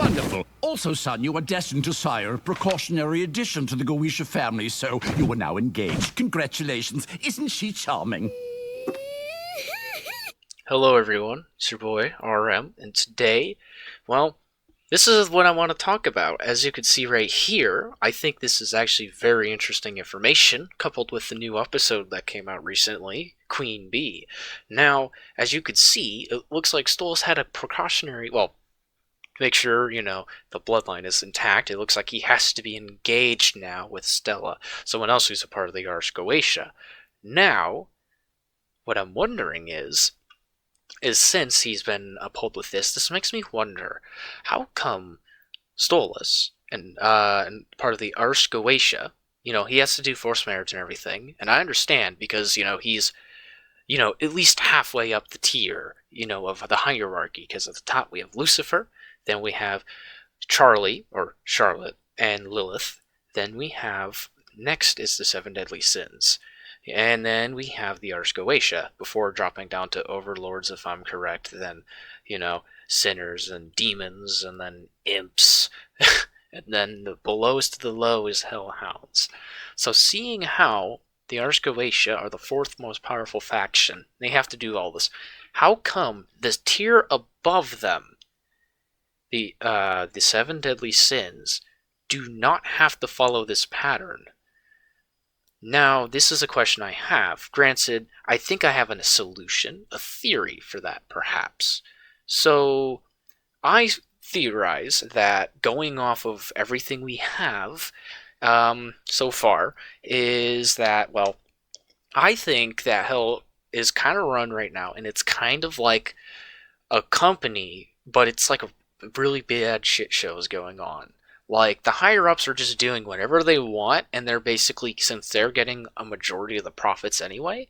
Wonderful. Also, son, you are destined to sire a precautionary addition to the Goetia family, so you are now engaged. Congratulations. Isn't she charming? Hello everyone, it's your boy RM, and today, well, this is what I want to talk about. As you can see right here, I think this is actually very interesting information, coupled with the new episode that came out recently, Queen Bee. Now, as you could see, it looks like Stolas had a precautionary, well, make sure, the bloodline is intact. It looks like he has to be engaged now with Stella, someone else who's a part of the Ars Goetia. Now, what I'm wondering is since he's been upheld with this makes me wonder, how come Stolas and part of the Ars Goetia, he has to do forced marriage and everything, and I understand because, he's, at least halfway up the tier, of the hierarchy, because at the top we have Lucifer, then we have Charlie, or Charlotte, and Lilith, then we have, next is the Seven Deadly Sins. And then we have the Ars Goetia, before dropping down to overlords, if I'm correct, then, sinners and demons, and then imps, and then the lowest of the low is hellhounds. So seeing how the Ars Goetia are the fourth most powerful faction, they have to do all this, how come this tier above them, the Seven Deadly Sins, do not have to follow this pattern? Now, this is a question I have. Granted, I think I have a solution, a theory for that, perhaps. So, I theorize that going off of everything we have so far is that, well, I think that Hell is kind of run right now, and it's kind of like a company, but it's like a really bad shit shows going on. Like, the higher-ups are just doing whatever they want, and they're basically, since they're getting a majority of the profits anyway,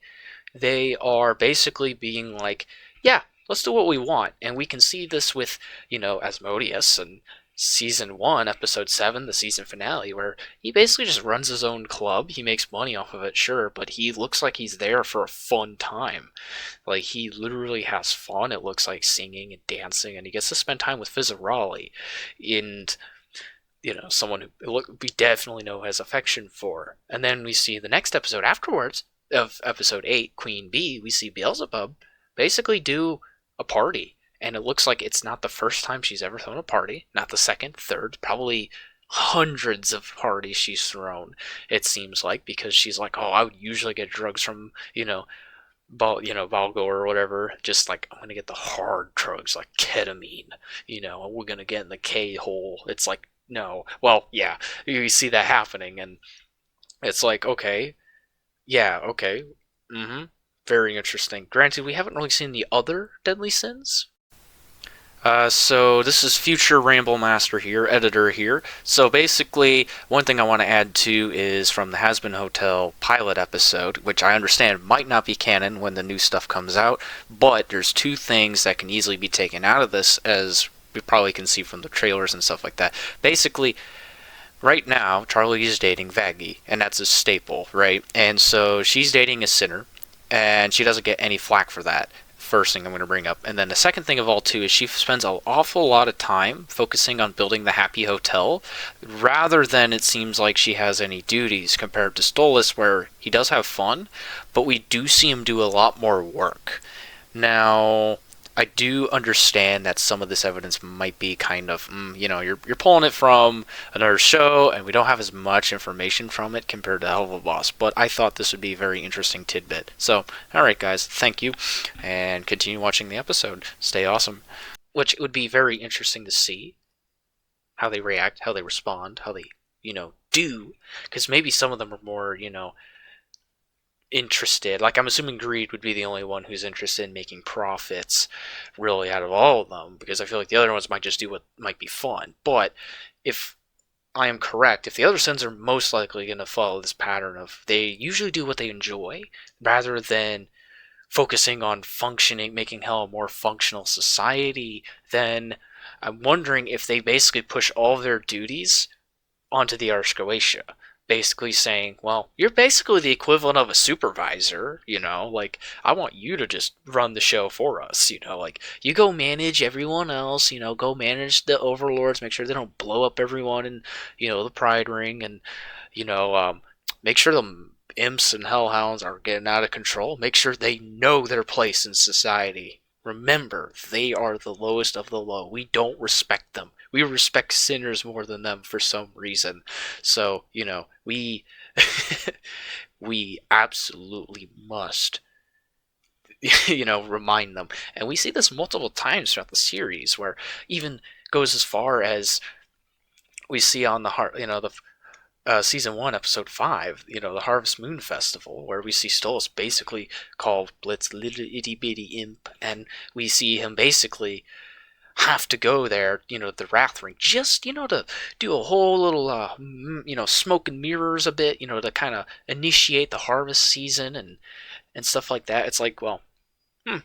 they are basically being like, yeah, let's do what we want. And we can see this with, Asmodeus and Season 1, Episode 7, the season finale, where he basically just runs his own club. He makes money off of it, sure, but he looks like he's there for a fun time. Like, he literally has fun. It looks like singing and dancing, and he gets to spend time with Fizzarali. And someone who we definitely know has affection for. And then we see the next episode afterwards, of episode 8, Queen Bee, we see Beelzebub basically do a party. And it looks like it's not the first time she's ever thrown a party, not the second, third, probably hundreds of parties she's thrown, it seems like, because she's like, oh, I would usually get drugs from, Valgo or whatever, just like, I'm gonna get the hard drugs like ketamine, and we're gonna get in the K-hole. It's like, no. Well, yeah, you see that happening, and it's like, okay, yeah, okay, very interesting. Granted, we haven't really seen the other Deadly Sins. So this is future Ramble Master here, editor here. So basically, one thing I want to add to is from the Hazbin Hotel pilot episode, which I understand might not be canon when the new stuff comes out, but there's two things that can easily be taken out of this, as we probably can see from the trailers and stuff like that. Basically, right now, Charlie is dating Vaggie, and that's a staple, right? And so she's dating a sinner, and she doesn't get any flack for that. First thing I'm going to bring up. And then the second thing of all, too, is she spends an awful lot of time focusing on building the Happy Hotel, rather than it seems like she has any duties, compared to Stolas, where he does have fun, but we do see him do a lot more work. Now, I do understand that some of this evidence might be kind of, you're pulling it from another show, and we don't have as much information from it compared to Helluva Boss, but I thought this would be a very interesting tidbit. So, alright guys, thank you, and continue watching the episode. Stay awesome. Which would be very interesting to see how they react, how they respond, how they, do, because maybe some of them are more, interested. Like, I'm assuming Greed would be the only one who's interested in making profits, really, out of all of them, because I feel like the other ones might just do what might be fun. But if I am correct, if the other sins are most likely going to follow this pattern of they usually do what they enjoy, rather than focusing on functioning, making Hell a more functional society, then I'm wondering if they basically push all of their duties onto the Ars Goetia. basically saying, well, you're basically the equivalent of a supervisor, like, I want you to just run the show for us, like, you go manage everyone else, go manage the overlords, make sure they don't blow up everyone in, the Pride Ring, and, make sure the imps and hellhounds aren't getting out of control, make sure they know their place in society. Remember, they are the lowest of the low. We don't respect them. We respect sinners more than them for some reason. So, we we absolutely must remind them. And we see this multiple times throughout the series, where even goes as far as we see on the heart, the season 1, episode 5, the Harvest Moon Festival, where we see Stolas basically call Blitz little itty bitty imp, and we see him basically have to go there, the Wrath Ring, just, to do a whole little, smoke and mirrors a bit, to kind of initiate the harvest season and stuff like that. It's like, well,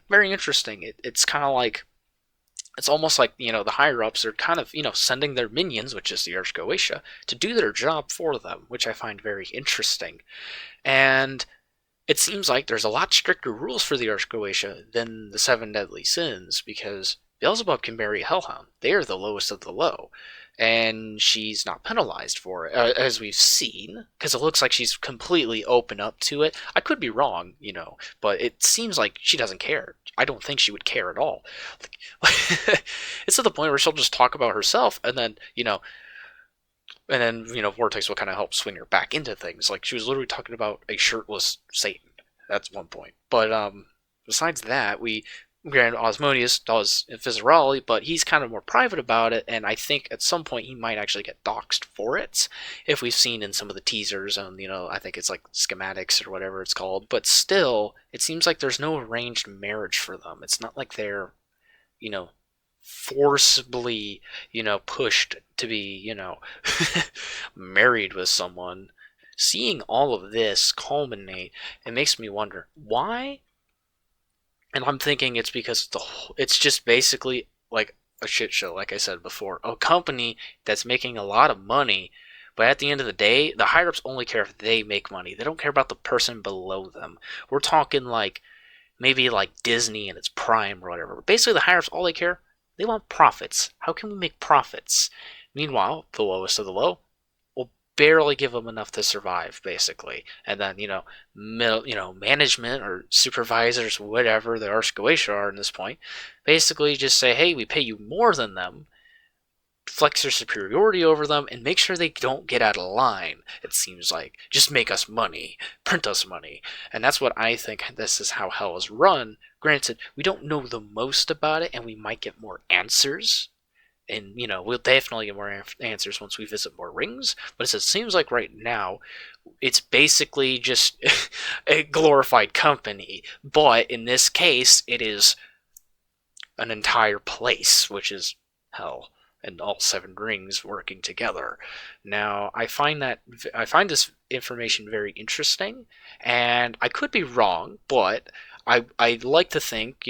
very interesting. It's kind of like, it's almost like, the higher-ups are kind of, sending their minions, which is the Ars Goetia, to do their job for them, which I find very interesting. And it seems like there's a lot stricter rules for the Ars Goetia than the 7 Deadly Sins, because Beelzebub can marry a Hellhound. They are the lowest of the low. And she's not penalized for it, as we've seen, because it looks like she's completely open up to it. I could be wrong, but it seems like she doesn't care. I don't think she would care at all. It's to the point where she'll just talk about herself, and then, Vortex will kind of help swing her back into things. Like, she was literally talking about a shirtless Satan. That's one point. But, besides that, Granted, Osmodius does Viscerali, but he's kind of more private about it, and I think at some point he might actually get doxxed for it, if we've seen in some of the teasers, and, I think it's like schematics or whatever it's called, but still, it seems like there's no arranged marriage for them. It's not like they're, forcibly, pushed to be, married with someone. Seeing all of this culminate, it makes me wonder, why? And I'm thinking it's because it's just basically like a shit show, like I said before. A company that's making a lot of money, but at the end of the day, the higher-ups only care if they make money. They don't care about the person below them. We're talking like, maybe like Disney and its Prime or whatever. Basically, the higher-ups, all they care, they want profits. How can we make profits? Meanwhile, the lowest of the low will barely give them enough to survive, basically. And then, management or supervisors, whatever the Ars Goetia are in this point, basically just say, hey, we pay you more than them, flex your superiority over them, and make sure they don't get out of line. It seems like, just make us money, print us money. And that's what I think this is how Hell is run. Granted, we don't know the most about it, and we might get more answers. And, we'll definitely get more answers once we visit more rings. But it seems like right now, it's basically just a glorified company. But in this case, it is an entire place, which is Hell, and all 7 rings working together. Now, I find this information very interesting, and I could be wrong, but I like to think,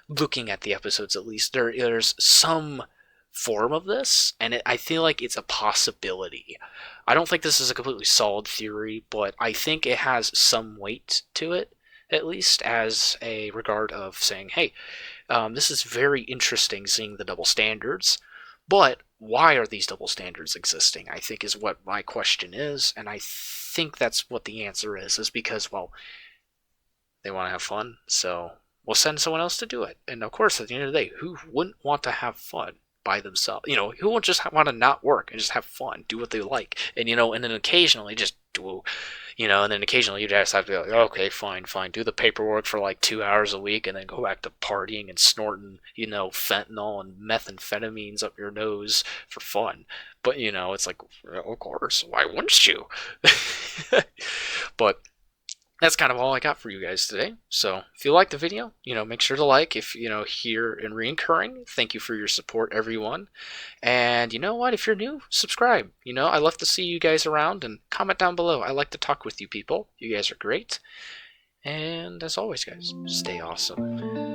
looking at the episodes at least, there's some form of this, and I feel like it's a possibility. I don't think this is a completely solid theory, but I think it has some weight to it, at least as a regard of saying, hey, this is very interesting seeing the double standards, but why are these double standards existing, I think is what my question is, and I think that's what the answer is because, well, they want to have fun, so we'll send someone else to do it. And of course, at the end of the day, who wouldn't want to have fun by themselves? Who would just want to not work and just have fun, do what they like, and and then occasionally just do, and then occasionally you just have to be like, okay, fine, do the paperwork for like 2 hours a week, and then go back to partying and snorting, fentanyl and methamphetamines up your nose for fun. But it's like, of course, why wouldn't you? But that's kind of all I got for you guys today. So if you liked the video, make sure to like. If, here in Reoccurring, thank you for your support, everyone. And you know what? If you're new, subscribe. I love to see you guys around, and comment down below. I like to talk with you people. You guys are great. And as always, guys, stay awesome.